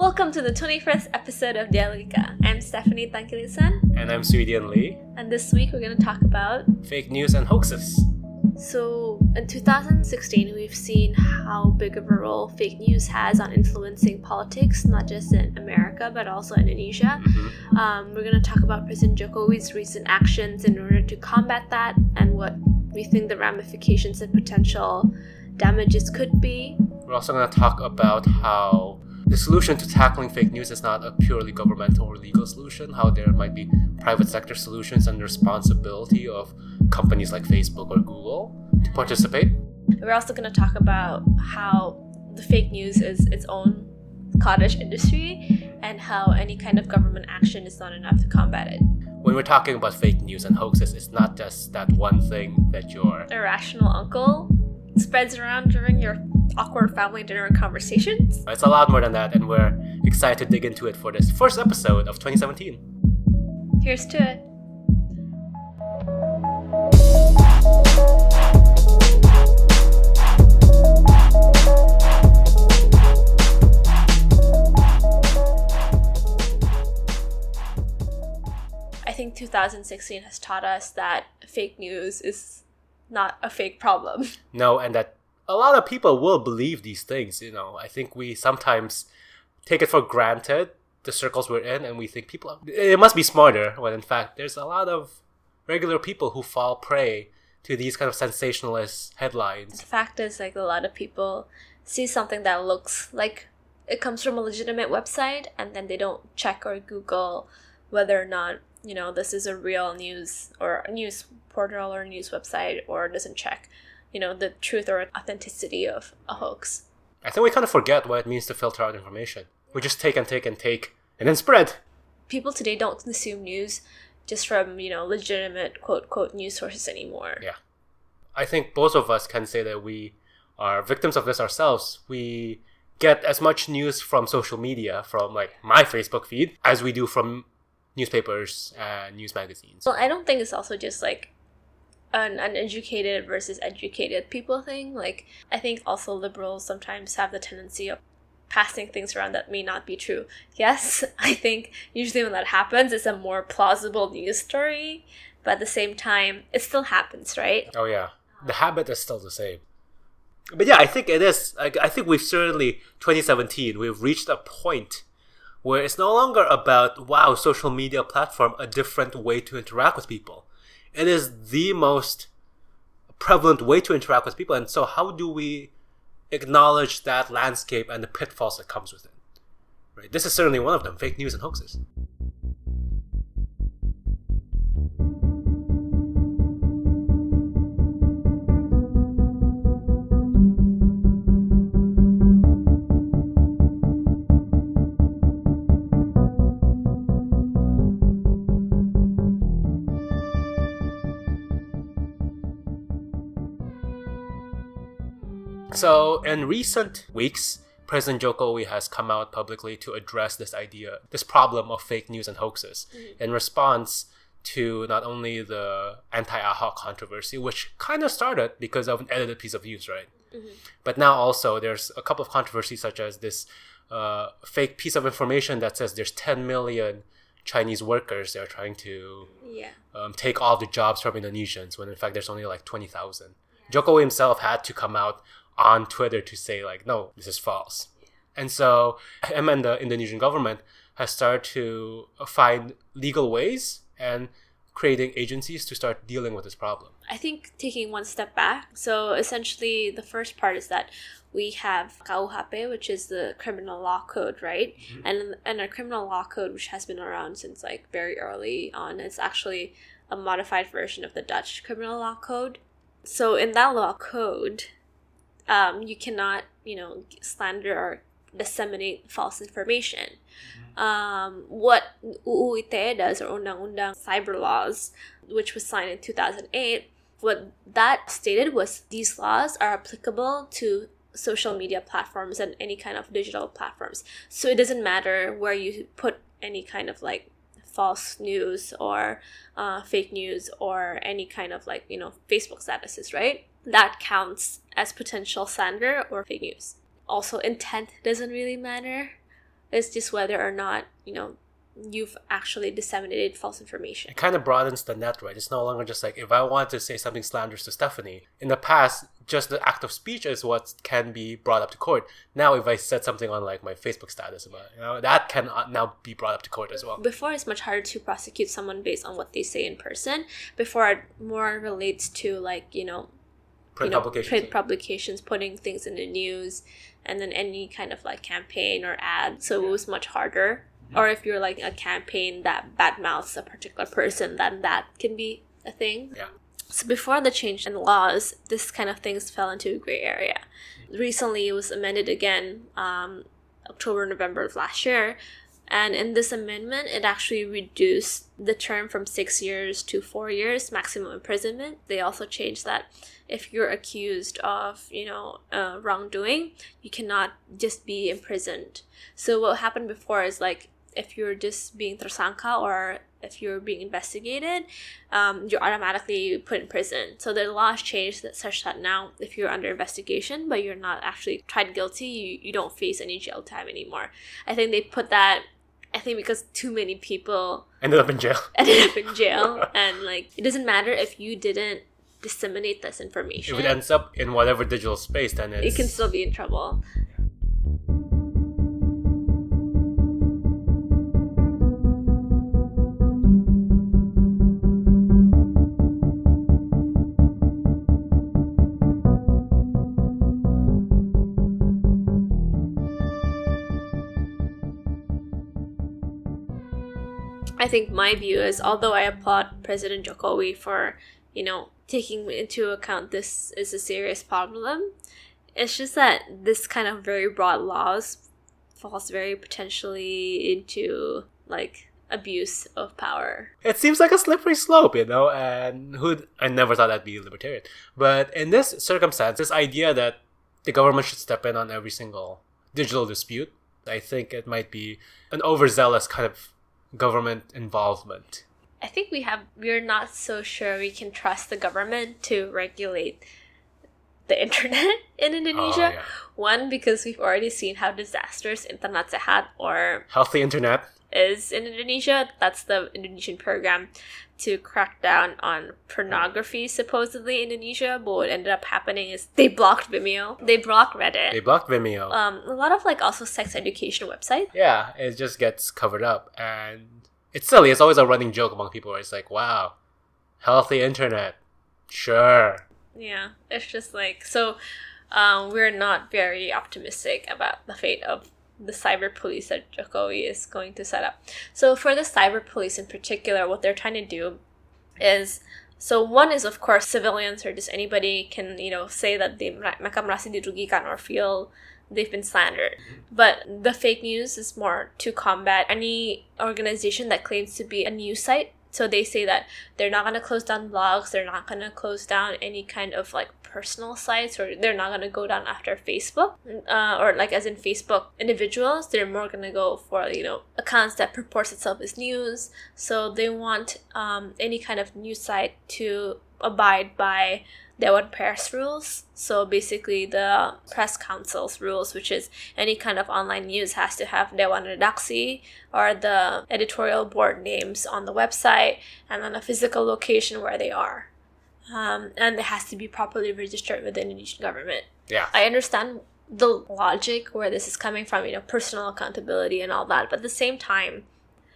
Welcome to the 21st episode of Dialogika. I'm Stephanie Tangkilisan. And I'm Swedian Lee. And this week we're going to talk about fake news and hoaxes. So, in 2016, we've seen how big of a role fake news has on influencing politics, not just in America, but also Indonesia. We're going to talk about President Jokowi's recent actions in order to combat that and what we think the ramifications and potential damages could be. We're also going to talk about how the solution to tackling fake news is not a purely governmental or legal solution, how there might be private sector solutions and the responsibility of companies like Facebook or Google to participate. We're also going to talk about how the fake news is its own cottage industry and how any kind of government action is not enough to combat it. When we're talking about fake news and hoaxes, it's not just that one thing that your irrational uncle spreads around during your awkward family dinner conversations. It's a lot more than that, and we're excited to dig into it for this first episode of 2017. Here's to it. I think 2016 has taught us that fake news is not a fake problem. No, and that a lot of people will believe these things, I think we sometimes take it for granted, the circles we're in, and we think it must be smarter, when in fact there's a lot of regular people who fall prey to these kind of sensationalist headlines. The fact is, a lot of people see something that looks like it comes from a legitimate website, and then they don't check or Google whether or not, this is a real news or a news portal or news website, or doesn't check the truth or authenticity of a hoax. I think we kind of forget what it means to filter out information. We just take, and then spread. People today don't consume news just from, legitimate quote-quote news sources anymore. Yeah. I think both of us can say that we are victims of this ourselves. We get as much news from social media, from my Facebook feed, as we do from newspapers and news magazines. Well, I don't think it's also just an uneducated versus educated people thing. I think also liberals sometimes have the tendency of passing things around that may not be true. Yes, I think usually when that happens, it's a more plausible news story, but at the same time, it still happens, right? Oh yeah, the habit is still the same. But yeah, I think it is. I think we've certainly, 2017, we've reached a point where it's no longer about, wow, social media platform, a different way to interact with people. It is the most prevalent way to interact with people. And so how do we acknowledge that landscape and the pitfalls that comes with it? Right? This is certainly one of them, fake news and hoaxes. So, in recent weeks, President Jokowi has come out publicly to address this problem of fake news and hoaxes, in response to not only the anti-Ahok controversy, which kind of started because of an edited piece of news, right? But now also there's a couple of controversies, such as this fake piece of information that says there's 10 million Chinese workers that are trying to take all the jobs from Indonesians, when in fact there's only 20,000. Jokowi himself had to come out on Twitter to say no, this is false. And so him and the Indonesian government has started to find legal ways and creating agencies to start dealing with this problem. I think taking one step back, so essentially the first part is that we have KUHP, which is the criminal law code, right? And our criminal law code, which has been around since very early on, it's actually a modified version of the Dutch criminal law code. So in that law code, you cannot, slander or disseminate false information. What UU ITE does, or Undang-Undang Cyber Laws, which was signed in 2008, what that stated was these laws are applicable to social media platforms and any kind of digital platforms. So it doesn't matter where you put any kind of false news or fake news or any kind of Facebook statuses, right? That counts as potential slander or fake news. Also, intent doesn't really matter. It's just whether or not, you've actually disseminated false information. It kind of broadens the net, right? It's no longer just like, if I want to say something slanderous to Stephanie, in the past, just the act of speech is what can be brought up to court. Now, if I said something on like my Facebook status about, that can now be brought up to court as well. Before, it's much harder to prosecute someone based on what they say in person. Before, it more relates to like, Print publications, putting things in the news, and then any kind of like campaign or ad. So it was much harder. Or if you're like a campaign that badmouths a particular person, then that can be a thing. Yeah. So before the change in laws, this kind of things fell into a gray area. Recently, it was amended again, October, November of last year. And in this amendment, it actually reduced the term from 6 years to 4 years, maximum imprisonment. They also changed that if you're accused of, wrongdoing, you cannot just be imprisoned. So what happened before is like, if you're just being tersangka or if you're being investigated, you're automatically put in prison. So the law has changed such that now if you're under investigation but you're not actually tried guilty, you don't face any jail time anymore. I think they put that, because too many people ended up in jail. And like, it doesn't matter if you didn't disseminate this information. If it ends up in whatever digital space, then you can still be in trouble. I think my view is, although I applaud President Jokowi for, taking into account this is a serious problem, it's just that this kind of very broad laws falls very potentially into, like, abuse of power. It seems like a slippery slope, and I never thought I'd be libertarian. But in this circumstance, this idea that the government should step in on every single digital dispute, I think it might be an overzealous kind of government involvement. I think we're not so sure we can trust the government to regulate the internet in Indonesia. Oh, yeah. One, because we've already seen how disastrous Internet Sehat or Healthy Internet is in Indonesia. That's the Indonesian program to crack down on pornography, supposedly in Indonesia. But what ended up happening is they blocked Vimeo. They blocked Reddit. They blocked Vimeo. A lot of like also sex education websites. Yeah, it just gets covered up. And it's silly. It's always a running joke among people where it's like, wow, healthy internet. Sure. Yeah, it's just like, so we're not very optimistic about the fate of the cyber police that Jokowi is going to set up. So for the cyber police in particular, what they're trying to do is, so one is of course civilians or just anybody can, say that mereka merasa dirugikan or feel they've been slandered. But the fake news is more to combat any organization that claims to be a news site. So they say that they're not going to close down blogs, they're not going to close down any kind of like personal sites, or they're not going to go down after Facebook, or like as in Facebook individuals. They're more going to go for, accounts that purports itself as news. So they want any kind of news site to abide by Dewan Pers rules. So basically the press council's rules, which is any kind of online news has to have Dewan Redaksi or the editorial board names on the website and then a physical location where they are. And it has to be properly registered with the Indonesian government. Yeah. I understand the logic where this is coming from, personal accountability and all that. But at the same time,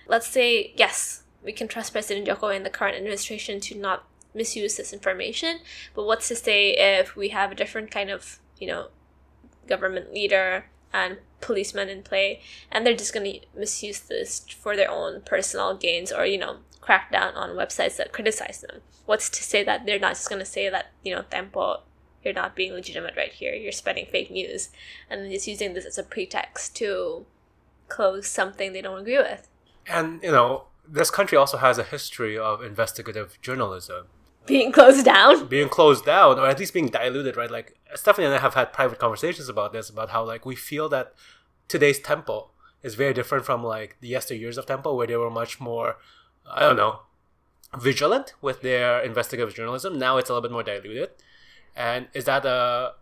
let's say, yes, we can trust President Jokowi and the current administration to not misuse this information. But what's to say if we have a different kind of, government leader and policemen in play, and they're just going to misuse this for their own personal gains or, crack down on websites that criticize them? What's to say that they're not just going to say that, Tempo, you're not being legitimate right here, you're spreading fake news, and then just using this as a pretext to close something they don't agree with. And, this country also has a history of investigative journalism. Being closed down, or at least being diluted, right? Like, Stephanie and I have had private conversations about this, about how, like, we feel that today's Tempo is very different from, like, the yesteryears of Tempo, where they were much more, vigilant with their investigative journalism. Now it's a little bit more diluted. And is that a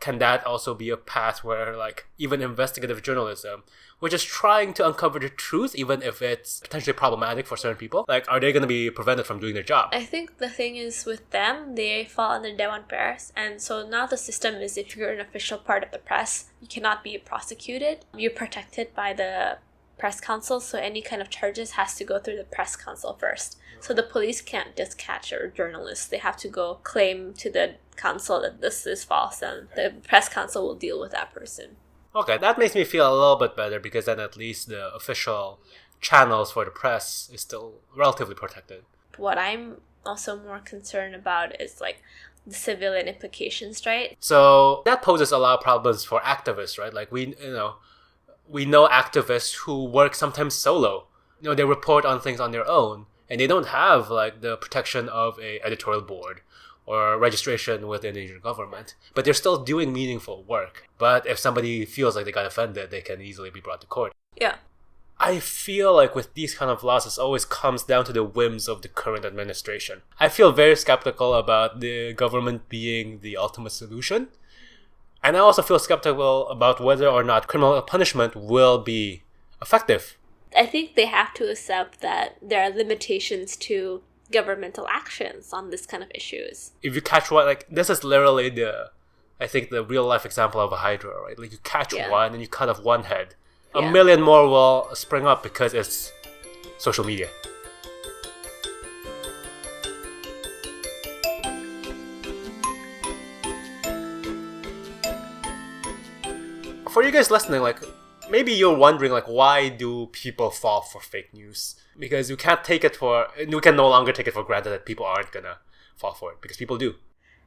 can that also be a path where, like, even investigative journalism, which is trying to uncover the truth, even if it's potentially problematic for certain people, like, are they going to be prevented from doing their job? I think the thing is with them, they fall under Dewan Pers, and so now the system is if you're an official part of the press, you cannot be prosecuted. You're protected by the press council, so any kind of charges has to go through the press council first. So the police can't just catch a journalist. They have to go claim to the council that this is false, and the press council will deal with that person. Okay, that makes me feel a little bit better, because then at least the official channels for the press is still relatively protected. What I'm also more concerned about is like the civilian implications, right? So that poses a lot of problems for activists, right? Like we know activists who work sometimes solo. They report on things on their own, and they don't have like the protection of a editorial board or registration with the Indonesian government, but they're still doing meaningful work. But if somebody feels like they got offended, they can easily be brought to court. Yeah. I feel like with these kind of laws, it always comes down to the whims of the current administration. I feel very skeptical about the government being the ultimate solution. And I also feel skeptical about whether or not criminal punishment will be effective. I think they have to accept that there are limitations to governmental actions on this kind of issues. If you catch one, like, this is literally the real life example of a hydra, right? Like, you catch one and you cut off one head. A million more will spring up because it's social media. For you guys listening, like, maybe you're wondering, like, why do people fall for fake news? Because we can no longer take it for granted that people aren't gonna fall for it, because people do.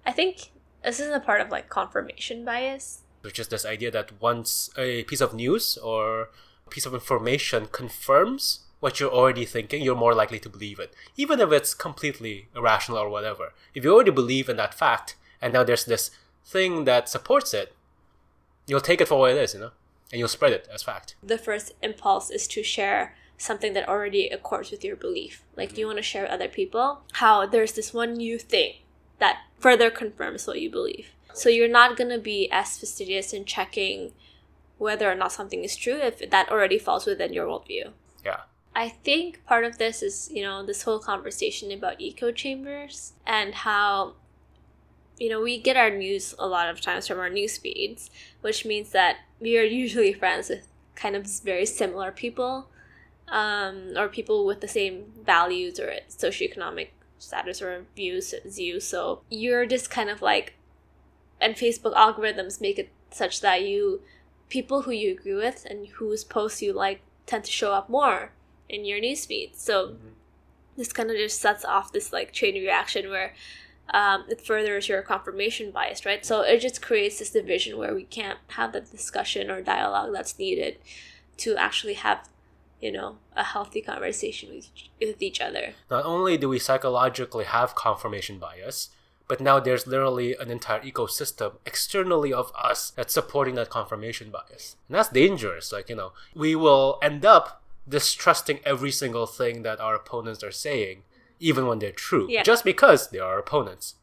I think this is a part of like confirmation bias. There's just this idea that once a piece of news or a piece of information confirms what you're already thinking, you're more likely to believe it, even if it's completely irrational or whatever. If you already believe in that fact, and now there's this thing that supports it, you'll take it for what it is, and you'll spread it as fact. The first impulse is to share something that already accords with your belief. Like, you want to share with other people how there's this one new thing that further confirms what you believe. So you're not going to be as fastidious in checking whether or not something is true if that already falls within your worldview. Yeah. I think part of this is, this whole conversation about echo chambers and how, we get our news a lot of times from our news feeds, which means that we are usually friends with kind of very similar people, or people with the same values or socioeconomic status or views as you. So you're just kind of like, and Facebook algorithms make it such that people who you agree with and whose posts you like tend to show up more in your newsfeed. So this kind of just sets off this like chain reaction where it furthers your confirmation bias, right? So it just creates this division where we can't have the discussion or dialogue that's needed to actually have, a healthy conversation with each other. Not only do we psychologically have confirmation bias, but now there's literally an entire ecosystem externally of us that's supporting that confirmation bias. And that's dangerous. Like, we will end up distrusting every single thing that our opponents are saying, even when they're true, just because they are our opponents.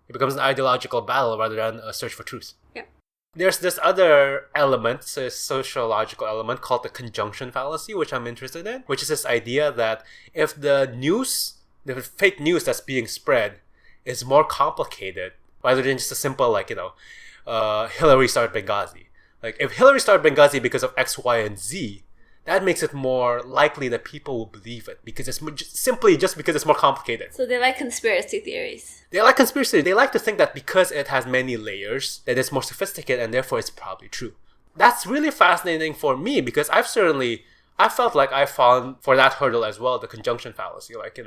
It becomes an ideological battle rather than a search for truth. Yeah. There's this other element, a sociological element called the conjunction fallacy, which I'm interested in, which is this idea that if the fake news that's being spread is more complicated, rather than just a simple, Hillary started Benghazi. Like, if Hillary started Benghazi because of X, Y, and Z, that makes it more likely that people will believe it, because it's simply just because it's more complicated. So they like conspiracy theories. They like conspiracy. They like to think that because it has many layers, that it's more sophisticated and therefore it's probably true. That's really fascinating for me, because I felt like I fallen for that hurdle as well, the conjunction fallacy. Like,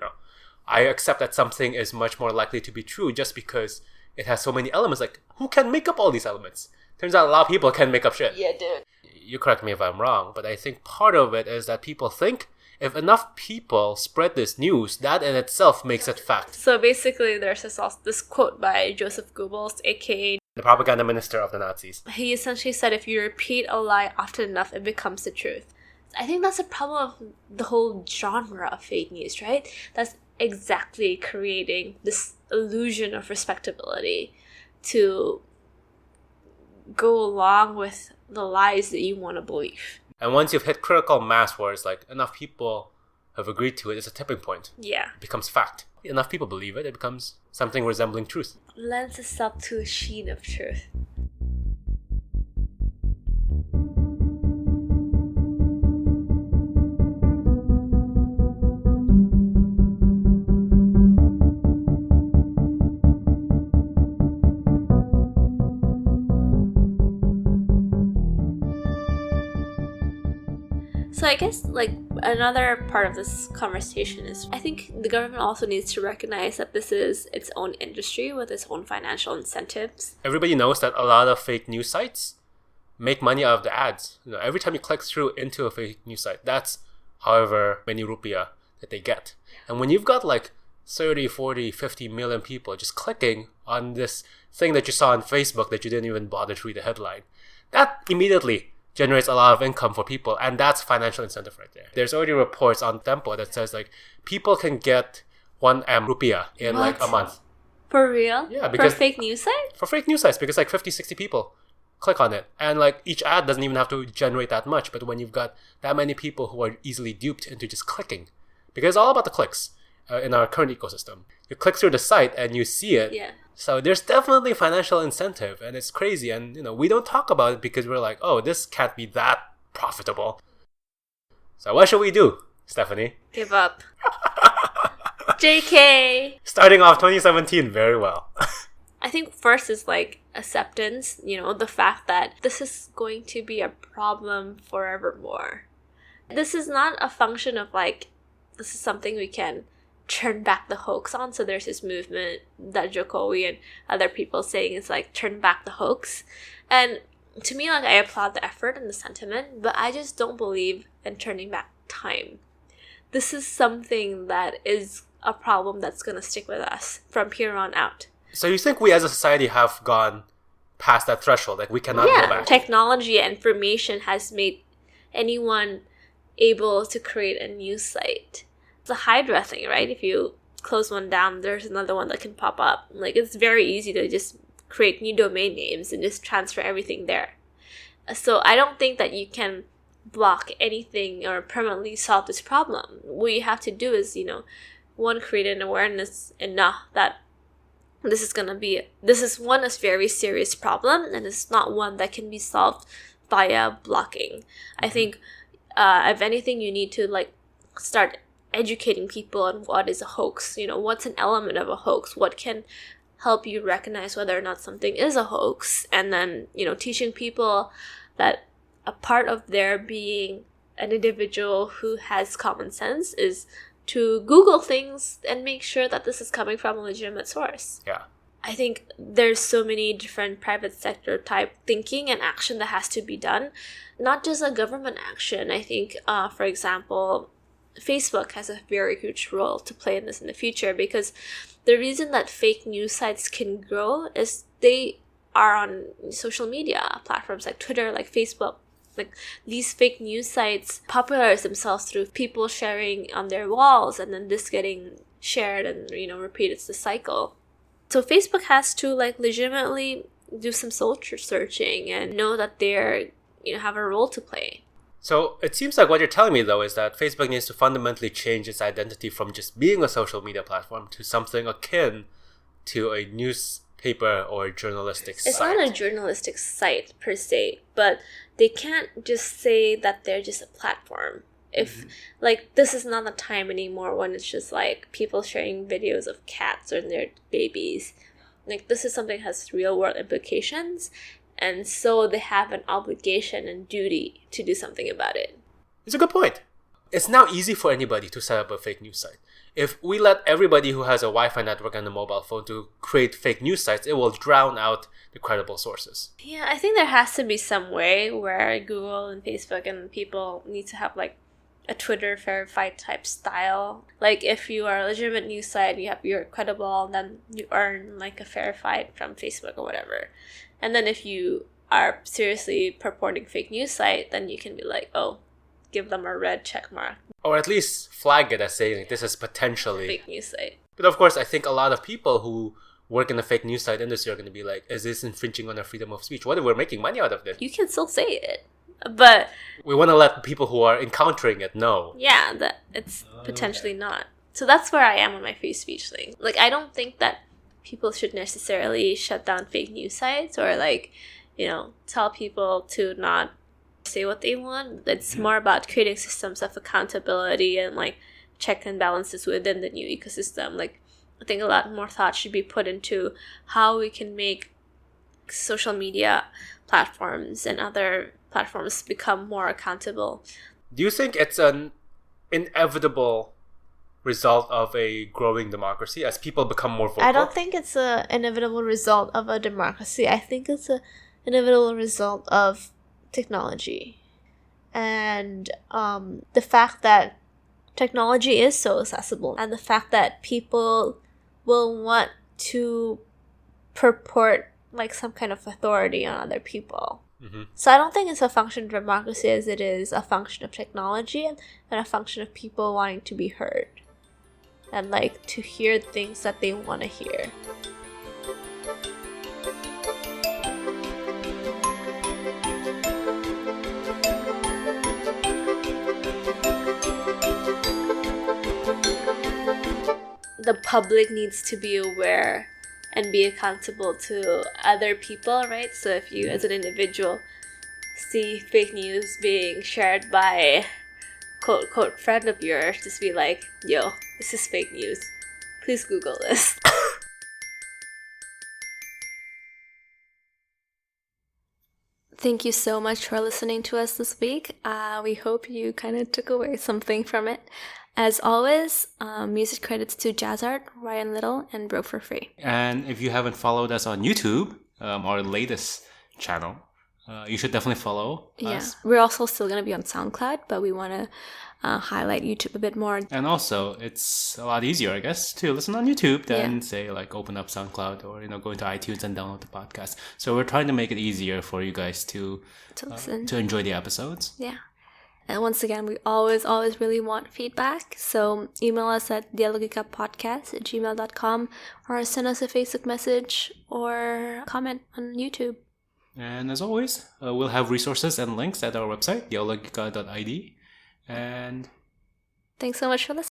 I accept that something is much more likely to be true just because it has so many elements. Like, who can make up all these elements? Turns out a lot of people can make up shit. Yeah, dude. You correct me if I'm wrong, but I think part of it is that people think if enough people spread this news, that in itself makes it fact. So basically, there's this quote by Joseph Goebbels, aka the propaganda minister of the Nazis. He essentially said, if you repeat a lie often enough, it becomes the truth. I think that's a problem of the whole genre of fake news, right? That's exactly creating this illusion of respectability to go along with the lies that you want to believe. And once you've hit critical mass where it's like enough people have agreed to it, it's a tipping point. Yeah. It becomes fact. Enough people believe it, it becomes something resembling truth. Lends itself to a sheen of truth. So I guess like another part of this conversation is I think the government also needs to recognize that this is its own industry with its own financial incentives. Everybody knows that a lot of fake news sites make money out of the ads. Every time you click through into a fake news site, that's however many rupiah that they get. And when you've got like 30, 40, 50 million people just clicking on this thing that you saw on Facebook that you didn't even bother to read the headline, that immediately generates a lot of income for people, and that's financial incentive right there. There's already reports on Tempo that says like people can get 1M rupiah in like a month. For real? Yeah, because for fake news site? For fake news sites, because like 50, 60 people click on it. And like each ad doesn't even have to generate that much, but when you've got that many people who are easily duped into just clicking, because it's all about the clicks in our current ecosystem. You click through the site and you see it. Yeah. So there's definitely financial incentive, and it's crazy. And we don't talk about it because we're like, oh, this can't be that profitable. So what should we do, Stephanie? Give up. JK. Starting off 2017 very well. I think first is like acceptance, the fact that this is going to be a problem forevermore. This is not a function of like, this is something we can turn back the hoax on. So there's this movement that Jokowi and other people saying it's like turn back the hoax. And to me, like I applaud the effort and the sentiment, but I just don't believe in turning back time. This is something that is a problem that's going to stick with us from here on out. So you think we as a society have gone past that threshold? Like we cannot go back? Technology and information has made anyone able to create a news site. It's a Hydra thing, right? If you close one down, there's another one that can pop up. Like it's very easy to just create new domain names and just transfer everything there. So I don't think that you can block anything or permanently solve this problem. What you have to do is, one, create an awareness enough that this is a very serious problem, and it's not one that can be solved via blocking. I think, if anything, you need to like start educating people on what is a hoax. What's an element of a hoax? What can help you recognize whether or not something is a hoax? And then, teaching people that a part of their being an individual who has common sense is to Google things and make sure that this is coming from a legitimate source. Yeah. I think there's so many different private sector type thinking and action that has to be done. Not just a government action. I think, for example, Facebook has a very huge role to play in this in the future, because the reason that fake news sites can grow is they are on social media platforms like Twitter, like Facebook. Like these fake news sites popularize themselves through people sharing on their walls and then this getting shared and repeat. It's the cycle. So Facebook has to like legitimately do some soul searching and know that they're have a role to play. So it seems like what you're telling me though is that Facebook needs to fundamentally change its identity from just being a social media platform to something akin to a newspaper or journalistic site. It's not a journalistic site per se, but they can't just say that they're just a platform. If like this is not a time anymore when it's just like people sharing videos of cats or their babies. Like this is something that has real world implications, and so they have an obligation and duty to do something about it. It's a good point. It's now easy for anybody to set up a fake news site. If we let everybody who has a Wi-Fi network and a mobile phone to create fake news sites, it will drown out the credible sources. Yeah, I think there has to be some way where Google and Facebook and people need to have like a Twitter verified type style. Like if you are a legitimate news site, you're credible, then you earn like a verified from Facebook or whatever. And then if you are seriously purporting fake news site, then you can be like, oh, give them a red check mark. Or at least flag it as saying this is potentially Fake news site. But of course, I think a lot of people who work in the fake news site industry are going to be like, is this infringing on our freedom of speech? What if we're making money out of this? You can still say it, but We want to let people who are encountering it know. yeah, that it's potentially not. So that's where I am on my free speech thing. Like, I don't think that people should necessarily shut down fake news sites or like, tell people to not say what they want. It's more about creating systems of accountability and like check and balances within the new ecosystem. Like, I think a lot more thought should be put into how we can make social media platforms and other platforms become more accountable. Do you think it's an inevitable result of a growing democracy as people become more vocal? I don't think it's an inevitable result of a democracy. I think it's an inevitable result of technology. And the fact that technology is so accessible and the fact that people will want to purport like some kind of authority on other people. Mm-hmm. So I don't think it's a function of democracy as it is a function of technology and a function of people wanting to be heard and like to hear things that they want to hear. The public needs to be aware and be accountable to other people, right? So if you as an individual see fake news being shared by quote quote friend of yours, just be like, yo, this is fake news. Please Google this. Thank you so much for listening to us this week. We hope you kind of took away something from it. As always, music credits to Jazzart, Ryan Little, and Bro for Free. And if you haven't followed us on YouTube, our latest channel, you should definitely follow us. We're also still going to be on SoundCloud, but we want to highlight YouTube a bit more. And also, it's a lot easier, I guess, to listen on YouTube than, say, like open up SoundCloud or, go into iTunes and download the podcast. So we're trying to make it easier for you guys to listen, to enjoy the episodes. Yeah. And once again, we always really want feedback. So email us at dialogikapodcast@gmail.com or send us a Facebook message or comment on YouTube. And as always, we'll have resources and links at our website, dialogika.id. And thanks so much for listening.